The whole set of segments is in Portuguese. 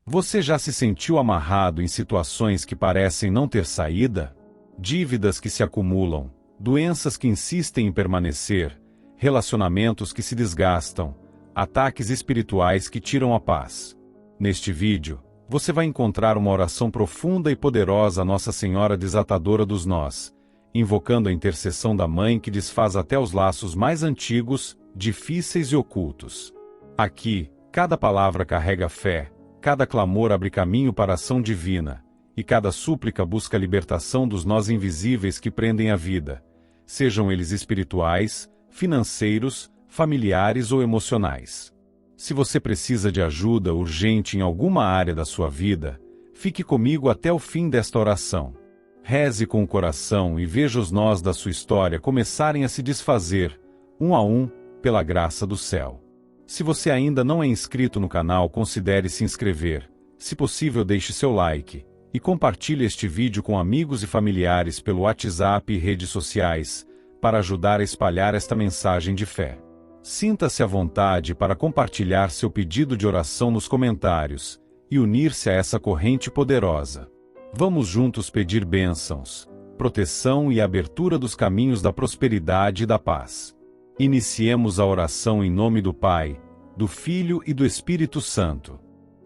Você já se sentiu amarrado em situações que parecem não ter saída? Dívidas que se acumulam, doenças que insistem em permanecer, relacionamentos que se desgastam, ataques espirituais que tiram a paz. Neste vídeo, você vai encontrar uma oração profunda e poderosa à Nossa Senhora Desatadora dos Nós, invocando a intercessão da Mãe que desfaz até os laços mais antigos, difíceis e ocultos. Aqui, cada palavra carrega fé, cada clamor abre caminho para a ação divina, e cada súplica busca a libertação dos nós invisíveis que prendem a vida, sejam eles espirituais, financeiros, familiares ou emocionais. Se você precisa de ajuda urgente em alguma área da sua vida, fique comigo até o fim desta oração. Reze com o coração e veja os nós da sua história começarem a se desfazer, um a um, pela graça do céu. Se você ainda não é inscrito no canal, considere se inscrever. Se possível, deixe seu like e compartilhe este vídeo com amigos e familiares pelo WhatsApp e redes sociais, para ajudar a espalhar esta mensagem de fé. Sinta-se à vontade para compartilhar seu pedido de oração nos comentários e unir-se a essa corrente poderosa. Vamos juntos pedir bênçãos, proteção e abertura dos caminhos da prosperidade e da paz. Iniciemos a oração em nome do Pai, do Filho e do Espírito Santo.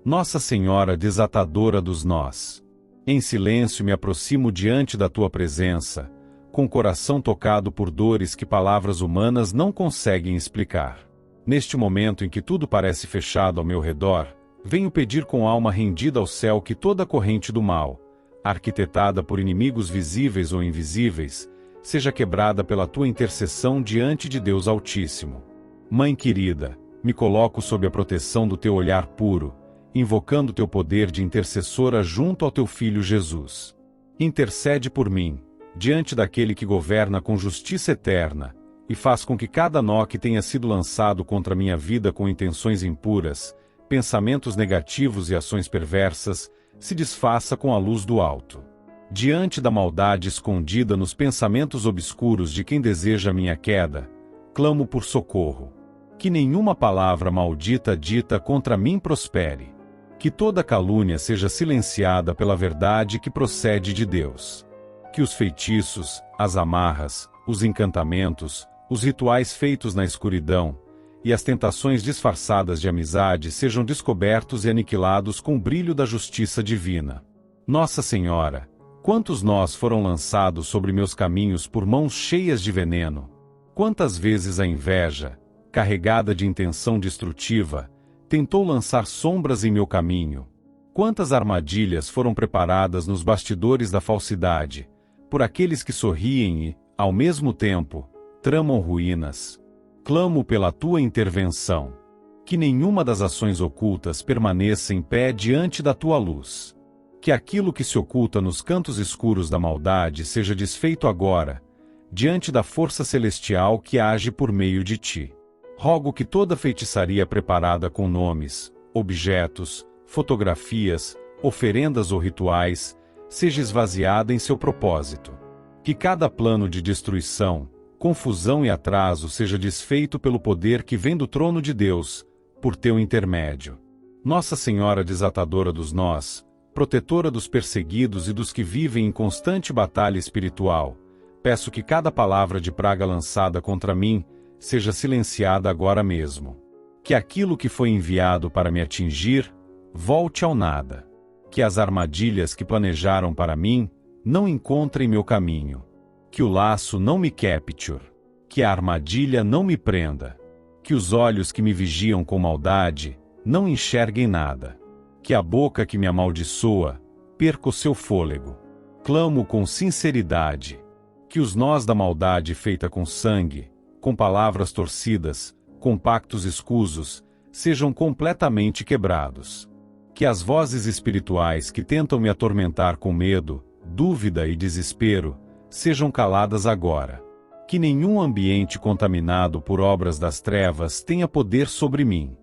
Nossa Senhora Desatadora dos Nós, em silêncio me aproximo diante da Tua presença, com o coração tocado por dores que palavras humanas não conseguem explicar. Neste momento em que tudo parece fechado ao meu redor, venho pedir com alma rendida ao céu que toda corrente do mal, arquitetada por inimigos visíveis ou invisíveis, seja quebrada pela Tua intercessão diante de Deus Altíssimo. Mãe querida, me coloco sob a proteção do Teu olhar puro, invocando Teu poder de intercessora junto ao Teu Filho Jesus. Intercede por mim, diante daquele que governa com justiça eterna, e faz com que cada nó que tenha sido lançado contra minha vida com intenções impuras, pensamentos negativos e ações perversas, se desfaça com a luz do alto. Diante da maldade escondida nos pensamentos obscuros de quem deseja minha queda, clamo por socorro. Que nenhuma palavra maldita dita contra mim prospere. Que toda calúnia seja silenciada pela verdade que procede de Deus. Que os feitiços, as amarras, os encantamentos, os rituais feitos na escuridão, e as tentações disfarçadas de amizade sejam descobertos e aniquilados com o brilho da justiça divina. Nossa Senhora, quantos nós foram lançados sobre meus caminhos por mãos cheias de veneno? Quantas vezes a inveja, carregada de intenção destrutiva, tentou lançar sombras em meu caminho? Quantas armadilhas foram preparadas nos bastidores da falsidade, por aqueles que sorriem e, ao mesmo tempo, tramam ruínas? Clamo pela Tua intervenção. Que nenhuma das ações ocultas permaneça em pé diante da Tua luz. Que aquilo que se oculta nos cantos escuros da maldade seja desfeito agora, diante da força celestial que age por meio de Ti. Rogo que toda feitiçaria preparada com nomes, objetos, fotografias, oferendas ou rituais, seja esvaziada em seu propósito. Que cada plano de destruição, confusão e atraso seja desfeito pelo poder que vem do trono de Deus, por Teu intermédio. Nossa Senhora Desatadora dos Nós, protetora dos perseguidos e dos que vivem em constante batalha espiritual, peço que cada palavra de praga lançada contra mim seja silenciada agora mesmo. Que aquilo que foi enviado para me atingir, volte ao nada. Que as armadilhas que planejaram para mim não encontrem meu caminho. Que o laço não me capture. Que a armadilha não me prenda. Que os olhos que me vigiam com maldade não enxerguem nada. Que a boca que me amaldiçoa perca o seu fôlego. Clamo com sinceridade. Que os nós da maldade feita com sangue, com palavras torcidas, com pactos escusos, sejam completamente quebrados. Que as vozes espirituais que tentam me atormentar com medo, dúvida e desespero, sejam caladas agora. Que nenhum ambiente contaminado por obras das trevas tenha poder sobre mim.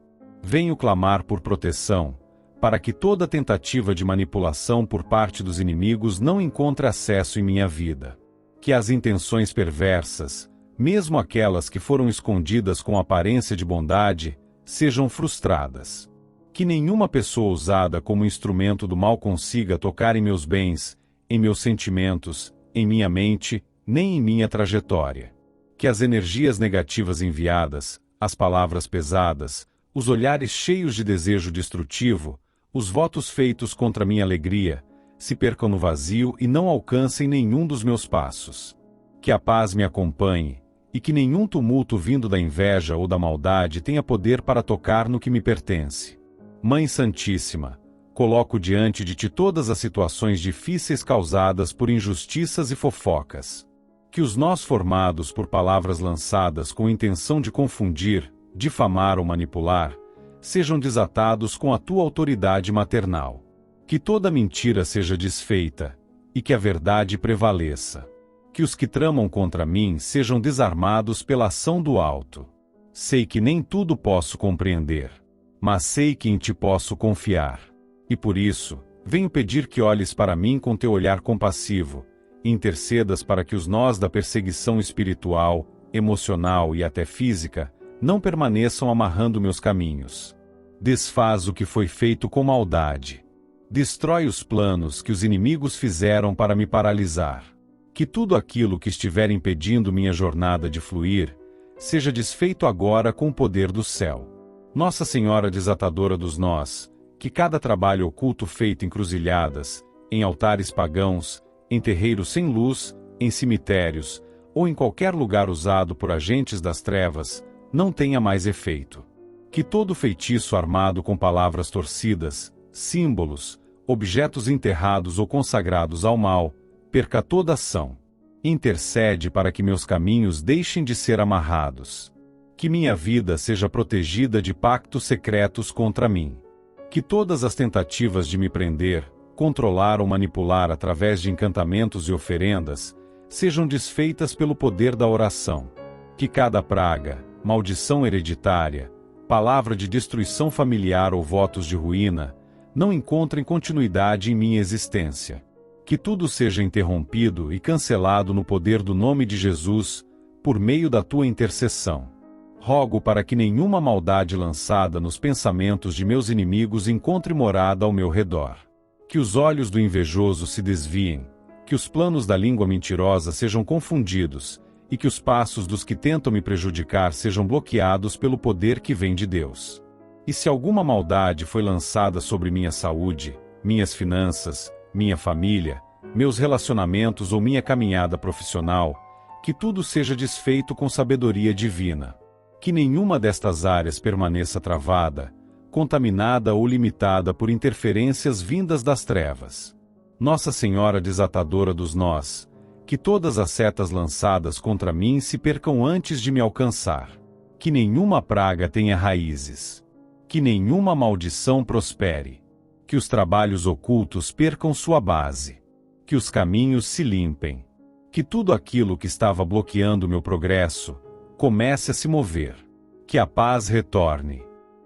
Venho clamar por proteção, para que toda tentativa de manipulação por parte dos inimigos não encontre acesso em minha vida. Que as intenções perversas, mesmo aquelas que foram escondidas com aparência de bondade, sejam frustradas. Que nenhuma pessoa usada como instrumento do mal consiga tocar em meus bens, em meus sentimentos, em minha mente, nem em minha trajetória. Que as energias negativas enviadas, as palavras pesadas, os olhares cheios de desejo destrutivo, os votos feitos contra minha alegria, se percam no vazio e não alcancem nenhum dos meus passos. Que a paz me acompanhe, e que nenhum tumulto vindo da inveja ou da maldade tenha poder para tocar no que me pertence. Mãe Santíssima, coloco diante de ti todas as situações difíceis causadas por injustiças e fofocas. Que os nós formados por palavras lançadas com intenção de confundir, difamar ou manipular, sejam desatados com a tua autoridade maternal. Que toda mentira seja desfeita, e que a verdade prevaleça. Que os que tramam contra mim sejam desarmados pela ação do alto. Sei que nem tudo posso compreender, mas sei que em ti posso confiar. E por isso, venho pedir que olhes para mim com teu olhar compassivo, e intercedas para que os nós da perseguição espiritual, emocional e até física, não permaneçam amarrando meus caminhos. Desfaz o que foi feito com maldade. Destrói os planos que os inimigos fizeram para me paralisar. Que tudo aquilo que estiver impedindo minha jornada de fluir, seja desfeito agora com o poder do céu. Nossa Senhora desatadora dos nós, que cada trabalho oculto feito em cruzilhadas, em altares pagãos, em terreiros sem luz, em cemitérios, ou em qualquer lugar usado por agentes das trevas, não tenha mais efeito. Que todo feitiço armado com palavras torcidas, símbolos, objetos enterrados ou consagrados ao mal, perca toda ação. Intercede para que meus caminhos deixem de ser amarrados. Que minha vida seja protegida de pactos secretos contra mim. Que todas as tentativas de me prender, controlar ou manipular através de encantamentos e oferendas, sejam desfeitas pelo poder da oração. Que cada praga, maldição hereditária, palavra de destruição familiar ou votos de ruína, não encontrem continuidade em minha existência. Que tudo seja interrompido e cancelado no poder do nome de Jesus, por meio da tua intercessão. Rogo para que nenhuma maldade lançada nos pensamentos de meus inimigos encontre morada ao meu redor. Que os olhos do invejoso se desviem, que os planos da língua mentirosa sejam confundidos, e que os passos dos que tentam me prejudicar sejam bloqueados pelo poder que vem de Deus. E se alguma maldade foi lançada sobre minha saúde, minhas finanças, minha família, meus relacionamentos ou minha caminhada profissional, que tudo seja desfeito com sabedoria divina. Que nenhuma destas áreas permaneça travada, contaminada ou limitada por interferências vindas das trevas. Nossa Senhora desatadora dos nós, que todas as setas lançadas contra mim se percam antes de me alcançar. Que nenhuma praga tenha raízes. Que nenhuma maldição prospere. Que os trabalhos ocultos percam sua base. Que os caminhos se limpem. Que tudo aquilo que estava bloqueando meu progresso comece a se mover. Que a paz retorne.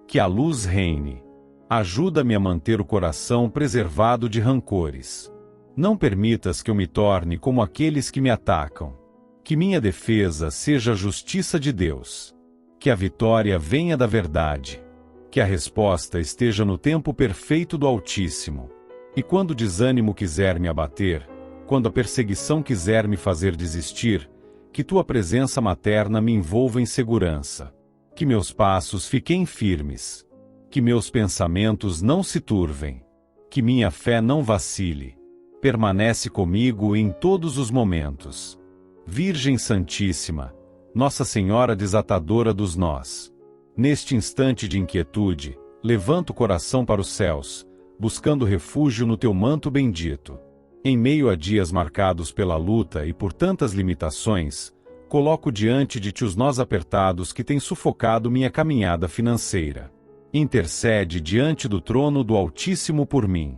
Que a luz reine. Ajuda-me a manter o coração preservado de rancores. Não permitas que eu me torne como aqueles que me atacam. Que minha defesa seja a justiça de Deus. Que a vitória venha da verdade. Que a resposta esteja no tempo perfeito do Altíssimo. E quando o desânimo quiser me abater, quando a perseguição quiser me fazer desistir, que tua presença materna me envolva em segurança. Que meus passos fiquem firmes. Que meus pensamentos não se turvem. Que minha fé não vacile. Permanece comigo em todos os momentos. Virgem Santíssima, Nossa Senhora desatadora dos nós. Neste instante de inquietude, levanta o coração para os céus, buscando refúgio no teu manto bendito. Em meio a dias marcados pela luta e por tantas limitações, coloco diante de ti os nós apertados que têm sufocado minha caminhada financeira. Intercede diante do trono do Altíssimo por mim.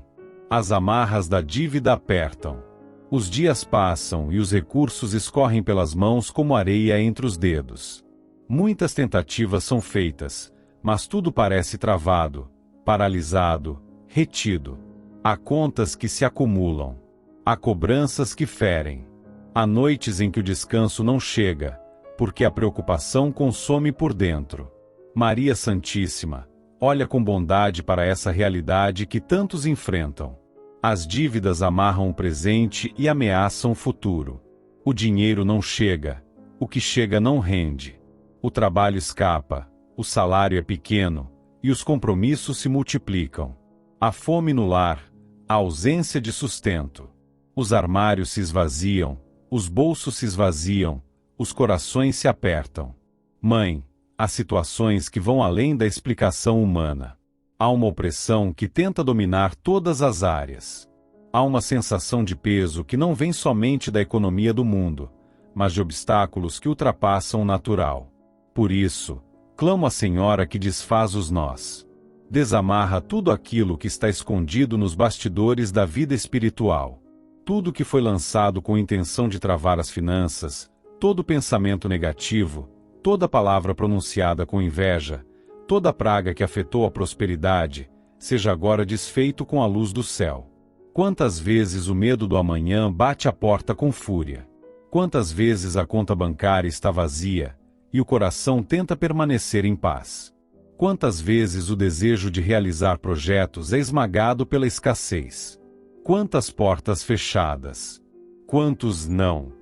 As amarras da dívida apertam. Os dias passam e os recursos escorrem pelas mãos como areia entre os dedos. Muitas tentativas são feitas, mas tudo parece travado, paralisado, retido. Há contas que se acumulam. Há cobranças que ferem. Há noites em que o descanso não chega, porque a preocupação consome por dentro. Maria Santíssima, olha com bondade para essa realidade que tantos enfrentam. As dívidas amarram o presente e ameaçam o futuro. O dinheiro não chega, o que chega não rende. O trabalho escapa, o salário é pequeno, e os compromissos se multiplicam. A fome no lar, a ausência de sustento. Os armários se esvaziam, os bolsos se esvaziam, os corações se apertam. Mãe, há situações que vão além da explicação humana. Há uma opressão que tenta dominar todas as áreas. Há uma sensação de peso que não vem somente da economia do mundo, mas de obstáculos que ultrapassam o natural. Por isso, clamo à Senhora que desfaz os nós. Desamarra tudo aquilo que está escondido nos bastidores da vida espiritual. Tudo que foi lançado com intenção de travar as finanças, todo pensamento negativo, toda palavra pronunciada com inveja, toda praga que afetou a prosperidade, seja agora desfeito com a luz do céu. Quantas vezes o medo do amanhã bate à porta com fúria? Quantas vezes a conta bancária está vazia, e o coração tenta permanecer em paz? Quantas vezes o desejo de realizar projetos é esmagado pela escassez? Quantas portas fechadas? Quantos não?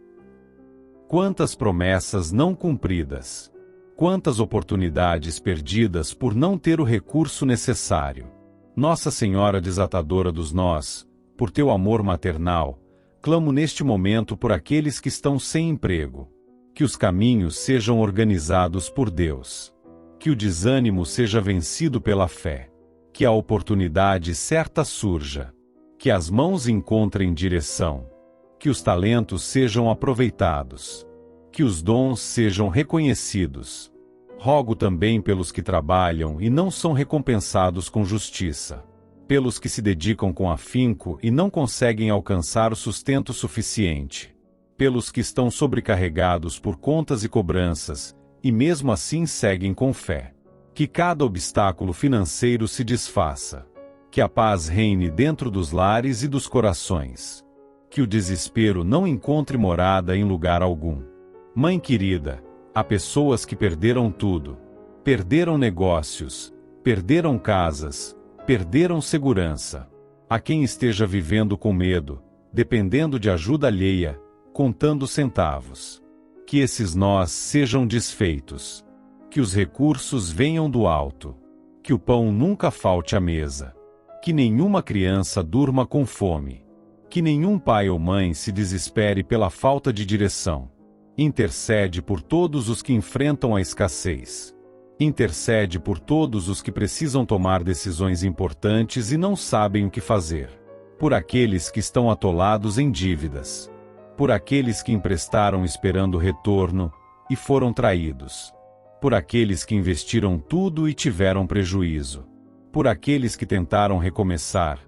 Quantas promessas não cumpridas? Quantas oportunidades perdidas por não ter o recurso necessário? Nossa Senhora desatadora dos nós, por teu amor maternal, clamo neste momento por aqueles que estão sem emprego. Que os caminhos sejam organizados por Deus. Que o desânimo seja vencido pela fé. Que a oportunidade certa surja. Que as mãos encontrem direção. Que os talentos sejam aproveitados. Que os dons sejam reconhecidos. Rogo também pelos que trabalham e não são recompensados com justiça. Pelos que se dedicam com afinco e não conseguem alcançar o sustento suficiente. Pelos que estão sobrecarregados por contas e cobranças, e mesmo assim seguem com fé. Que cada obstáculo financeiro se desfaça. Que a paz reine dentro dos lares e dos corações. Que o desespero não encontre morada em lugar algum. Mãe querida, há pessoas que perderam tudo. Perderam negócios, perderam casas, perderam segurança. Há quem esteja vivendo com medo, dependendo de ajuda alheia, contando centavos. Que esses nós sejam desfeitos. Que os recursos venham do alto. Que o pão nunca falte à mesa. Que nenhuma criança durma com fome. Que nenhum pai ou mãe se desespere pela falta de direção. Intercede por todos os que enfrentam a escassez. Intercede por todos os que precisam tomar decisões importantes e não sabem o que fazer. Por aqueles que estão atolados em dívidas. Por aqueles que emprestaram esperando retorno e foram traídos. Por aqueles que investiram tudo e tiveram prejuízo. Por aqueles que tentaram recomeçar,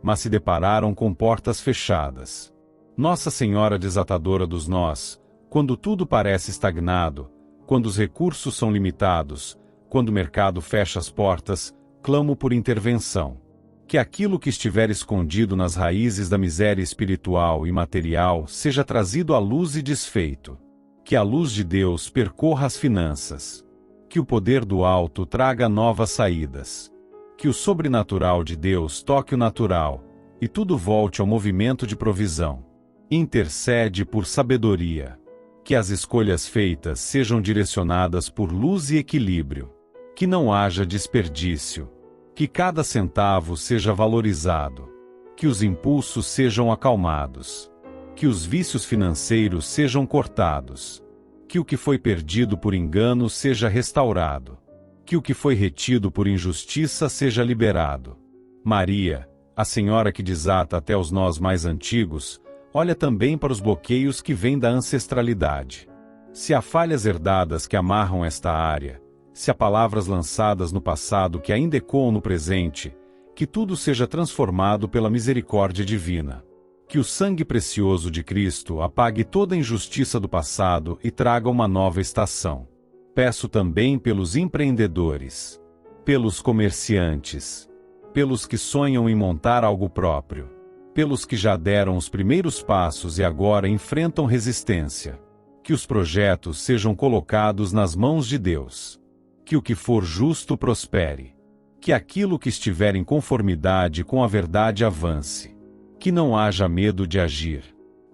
mas se depararam com portas fechadas. Nossa Senhora desatadora dos nós, quando tudo parece estagnado, quando os recursos são limitados, quando o mercado fecha as portas, clamo por intervenção. Que aquilo que estiver escondido nas raízes da miséria espiritual e material seja trazido à luz e desfeito. Que a luz de Deus percorra as finanças. Que o poder do alto traga novas saídas. Que o sobrenatural de Deus toque o natural, e tudo volte ao movimento de provisão. Intercede por sabedoria. Que as escolhas feitas sejam direcionadas por luz e equilíbrio. Que não haja desperdício. Que cada centavo seja valorizado. Que os impulsos sejam acalmados. Que os vícios financeiros sejam cortados. Que o que foi perdido por engano seja restaurado. Que o que foi retido por injustiça seja liberado. Maria, a Senhora que desata até os nós mais antigos, olha também para os bloqueios que vêm da ancestralidade. Se há falhas herdadas que amarram esta área, se há palavras lançadas no passado que ainda ecoam no presente, que tudo seja transformado pela misericórdia divina. Que o sangue precioso de Cristo apague toda a injustiça do passado e traga uma nova estação. Peço também pelos empreendedores, pelos comerciantes, pelos que sonham em montar algo próprio, pelos que já deram os primeiros passos e agora enfrentam resistência. Que os projetos sejam colocados nas mãos de Deus. Que o que for justo prospere. Que aquilo que estiver em conformidade com a verdade avance. Que não haja medo de agir.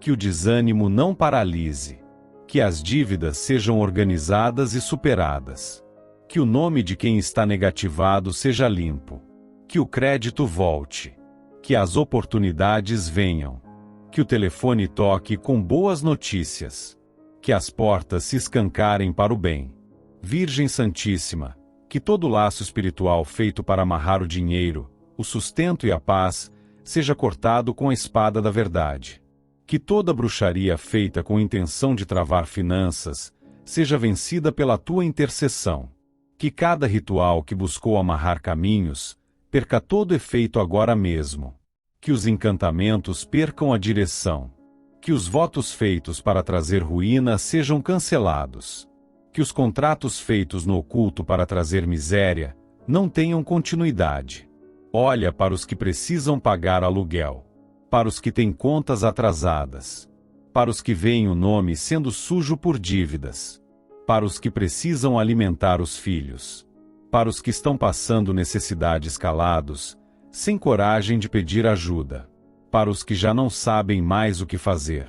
Que o desânimo não paralise. Que as dívidas sejam organizadas e superadas. Que o nome de quem está negativado seja limpo. Que o crédito volte. Que as oportunidades venham. Que o telefone toque com boas notícias. Que as portas se escancarem para o bem. Virgem Santíssima, que todo laço espiritual feito para amarrar o dinheiro, o sustento e a paz, seja cortado com a espada da verdade. Que toda bruxaria feita com intenção de travar finanças, seja vencida pela tua intercessão. Que cada ritual que buscou amarrar caminhos, perca todo efeito agora mesmo. Que os encantamentos percam a direção. Que os votos feitos para trazer ruína sejam cancelados. Que os contratos feitos no oculto para trazer miséria não tenham continuidade. Olha para os que precisam pagar aluguel. Para os que têm contas atrasadas. Para os que veem o nome sendo sujo por dívidas. Para os que precisam alimentar os filhos. Para os que estão passando necessidades calados, sem coragem de pedir ajuda. Para os que já não sabem mais o que fazer.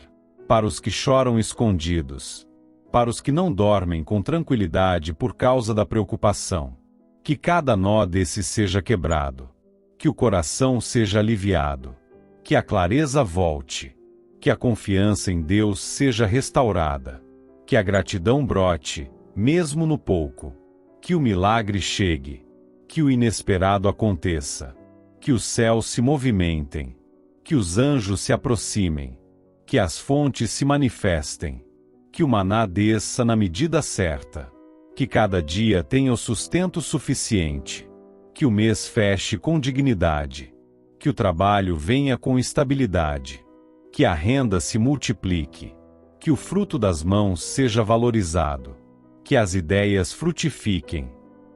Para os que choram escondidos. Para os que não dormem com tranquilidade por causa da preocupação. Que cada nó desse seja quebrado. Que o coração seja aliviado. Que a clareza volte. Que a confiança em Deus seja restaurada. Que a gratidão brote, mesmo no pouco. Que o milagre chegue. Que o inesperado aconteça. Que os céus se movimentem. Que os anjos se aproximem. Que as fontes se manifestem. Que o maná desça na medida certa. Que cada dia tenha o sustento suficiente. Que o mês feche com dignidade. Que o trabalho venha com estabilidade. Que a renda se multiplique. Que o fruto das mãos seja valorizado. Que as ideias frutifiquem.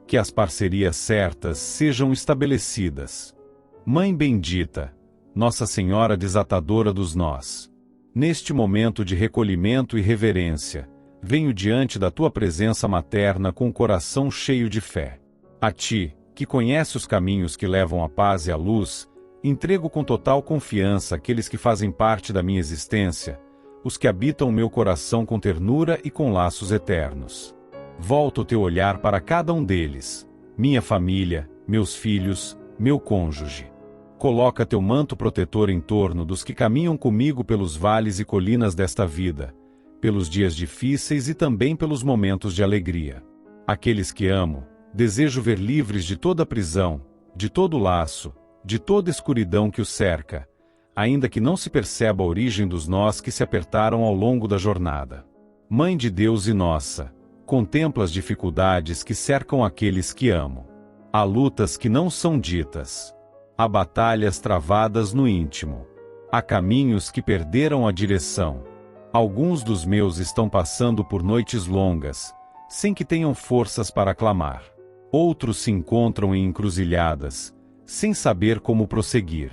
Que as parcerias certas sejam estabelecidas. Mãe bendita, Nossa Senhora desatadora dos nós. Neste momento de recolhimento e reverência, venho diante da tua presença materna com o coração cheio de fé. A ti, que conhece os caminhos que levam à paz e à luz, entrego com total confiança aqueles que fazem parte da minha existência, os que habitam o meu coração com ternura e com laços eternos. Volta o teu olhar para cada um deles, minha família, meus filhos, meu cônjuge. Coloca teu manto protetor em torno dos que caminham comigo pelos vales e colinas desta vida, pelos dias difíceis e também pelos momentos de alegria. Aqueles que amo, desejo ver livres de toda prisão, de todo laço, de toda escuridão que os cerca, ainda que não se perceba a origem dos nós que se apertaram ao longo da jornada. Mãe de Deus e nossa, contempla as dificuldades que cercam aqueles que amo. Há lutas que não são ditas. Há batalhas travadas no íntimo. Há caminhos que perderam a direção. Alguns dos meus estão passando por noites longas, sem que tenham forças para clamar. Outros se encontram em encruzilhadas, sem saber como prosseguir.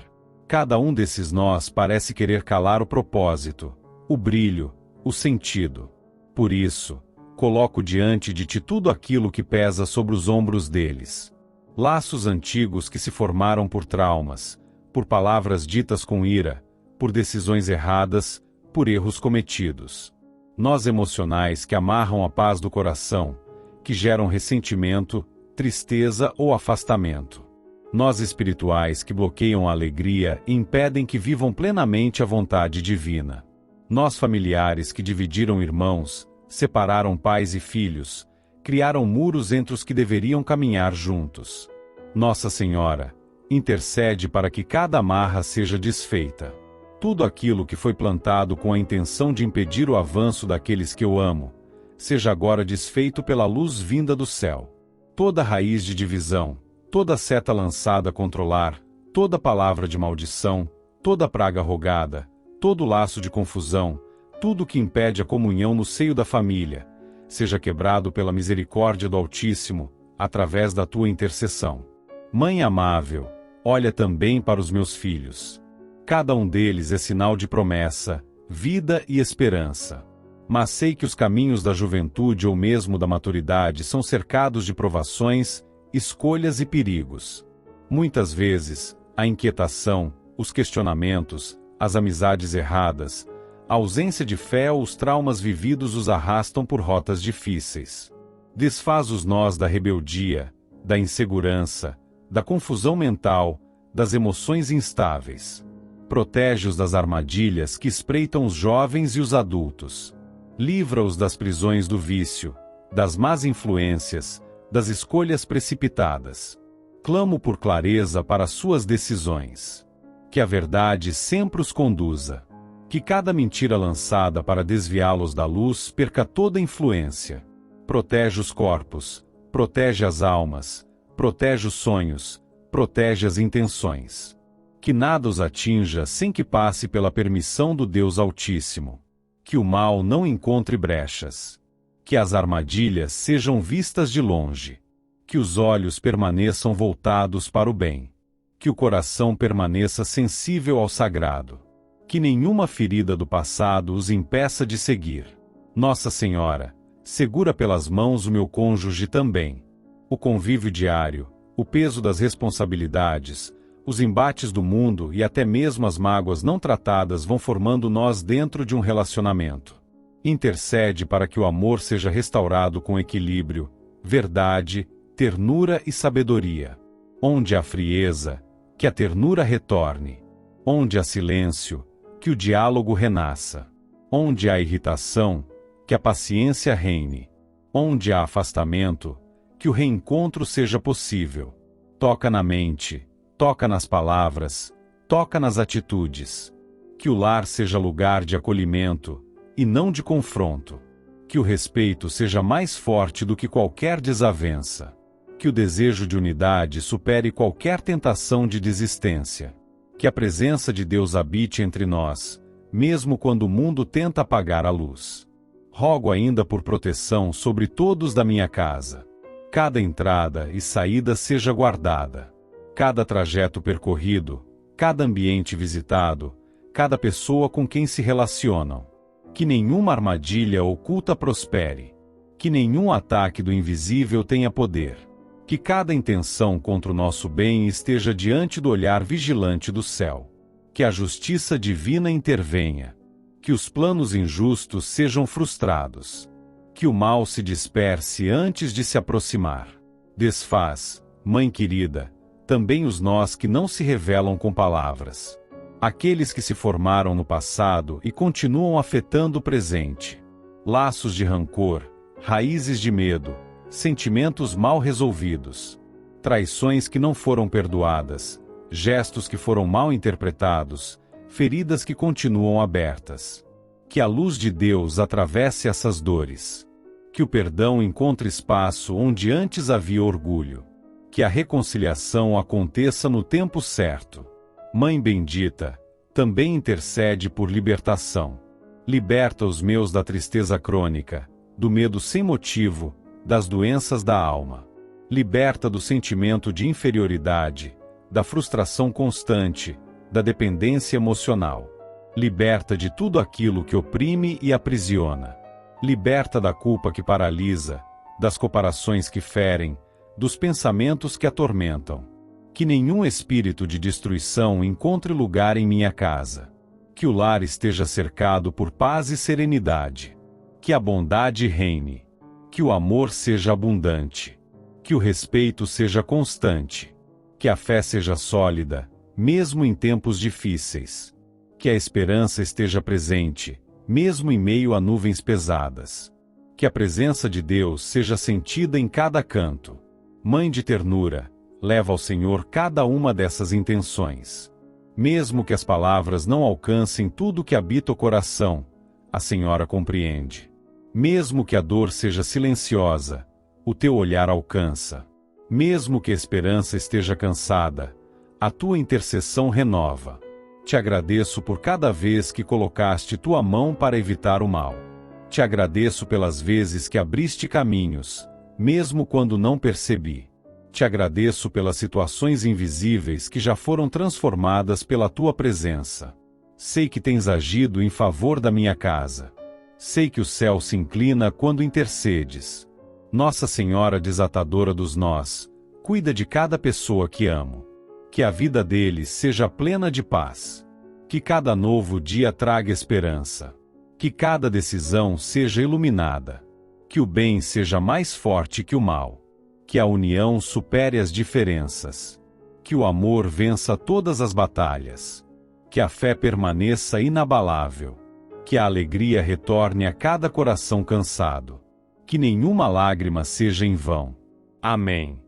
Cada um desses nós parece querer calar o propósito, o brilho, o sentido. Por isso, coloco diante de ti tudo aquilo que pesa sobre os ombros deles. Laços antigos que se formaram por traumas, por palavras ditas com ira, por decisões erradas, por erros cometidos. Nós emocionais que amarram a paz do coração, que geram ressentimento, tristeza ou afastamento. Nós espirituais que bloqueiam a alegria e impedem que vivam plenamente a vontade divina. Nós familiares que dividiram irmãos, separaram pais e filhos, criaram muros entre os que deveriam caminhar juntos. Nossa Senhora, intercede para que cada amarra seja desfeita. Tudo aquilo que foi plantado com a intenção de impedir o avanço daqueles que eu amo, seja agora desfeito pela luz vinda do céu. Toda raiz de divisão, toda seta lançada a controlar, toda palavra de maldição, toda praga rogada, todo laço de confusão, tudo que impede a comunhão no seio da família, seja quebrado pela misericórdia do Altíssimo, através da tua intercessão. Mãe amável, olha também para os meus filhos. Cada um deles é sinal de promessa, vida e esperança. Mas sei que os caminhos da juventude ou mesmo da maturidade são cercados de provações, escolhas e perigos. Muitas vezes, a inquietação, os questionamentos, as amizades erradas, a ausência de fé ou os traumas vividos os arrastam por rotas difíceis. Desfaz os nós da rebeldia, da insegurança, da confusão mental, das emoções instáveis. Protege-os das armadilhas que espreitam os jovens e os adultos. Livra-os das prisões do vício, das más influências, das escolhas precipitadas. Clamo por clareza para suas decisões. Que a verdade sempre os conduza. Que cada mentira lançada para desviá-los da luz perca toda influência. Protege os corpos, protege as almas, protege os sonhos, protege as intenções. Que nada os atinja sem que passe pela permissão do Deus Altíssimo. Que o mal não encontre brechas. Que as armadilhas sejam vistas de longe. Que os olhos permaneçam voltados para o bem. Que o coração permaneça sensível ao sagrado. Que nenhuma ferida do passado os impeça de seguir. Nossa Senhora, segura pelas mãos o meu cônjuge também. O convívio diário, o peso das responsabilidades, os embates do mundo e até mesmo as mágoas não tratadas vão formando nós dentro de um relacionamento. Intercede para que o amor seja restaurado com equilíbrio, verdade, ternura e sabedoria. Onde há frieza, que a ternura retorne. Onde há silêncio, que o diálogo renasça. Onde há irritação, que a paciência reine. Onde há afastamento, que o reencontro seja possível. Toca na mente, toca nas palavras, toca nas atitudes. Que o lar seja lugar de acolhimento, e não de confronto. Que o respeito seja mais forte do que qualquer desavença. Que o desejo de unidade supere qualquer tentação de desistência. Que a presença de Deus habite entre nós, mesmo quando o mundo tenta apagar a luz. Rogo ainda por proteção sobre todos da minha casa. Cada entrada e saída seja guardada. Cada trajeto percorrido, cada ambiente visitado, cada pessoa com quem se relacionam. Que nenhuma armadilha oculta prospere. Que nenhum ataque do invisível tenha poder. Que cada intenção contra o nosso bem esteja diante do olhar vigilante do céu. Que a justiça divina intervenha. Que os planos injustos sejam frustrados. Que o mal se disperse antes de se aproximar. Desfaz, Mãe querida, também os nós que não se revelam com palavras. Aqueles que se formaram no passado e continuam afetando o presente. Laços de rancor, raízes de medo, sentimentos mal resolvidos. Traições que não foram perdoadas, gestos que foram mal interpretados, feridas que continuam abertas. Que a luz de Deus atravesse essas dores. Que o perdão encontre espaço onde antes havia orgulho. Que a reconciliação aconteça no tempo certo. Mãe bendita, também intercede por libertação. Liberta os meus da tristeza crônica, do medo sem motivo, das doenças da alma. Liberta do sentimento de inferioridade, da frustração constante, da dependência emocional. Liberta de tudo aquilo que oprime e aprisiona. Liberta da culpa que paralisa, das comparações que ferem, dos pensamentos que atormentam. Que nenhum espírito de destruição encontre lugar em minha casa. Que o lar esteja cercado por paz e serenidade. Que a bondade reine. Que o amor seja abundante. Que o respeito seja constante. Que a fé seja sólida, mesmo em tempos difíceis. Que a esperança esteja presente, mesmo em meio a nuvens pesadas. Que a presença de Deus seja sentida em cada canto. Mãe de ternura, leva ao Senhor cada uma dessas intenções. Mesmo que as palavras não alcancem tudo que habita o coração, a Senhora compreende. Mesmo que a dor seja silenciosa, o teu olhar alcança. Mesmo que a esperança esteja cansada, a tua intercessão renova. Te agradeço por cada vez que colocaste tua mão para evitar o mal. Te agradeço pelas vezes que abriste caminhos, mesmo quando não percebi. Te agradeço pelas situações invisíveis que já foram transformadas pela tua presença. Sei que tens agido em favor da minha casa. Sei que o céu se inclina quando intercedes. Nossa Senhora desatadora dos nós, cuida de cada pessoa que amo. Que a vida deles seja plena de paz. Que cada novo dia traga esperança. Que cada decisão seja iluminada. Que o bem seja mais forte que o mal. Que a união supere as diferenças. Que o amor vença todas as batalhas. Que a fé permaneça inabalável. Que a alegria retorne a cada coração cansado. Que nenhuma lágrima seja em vão. Amém.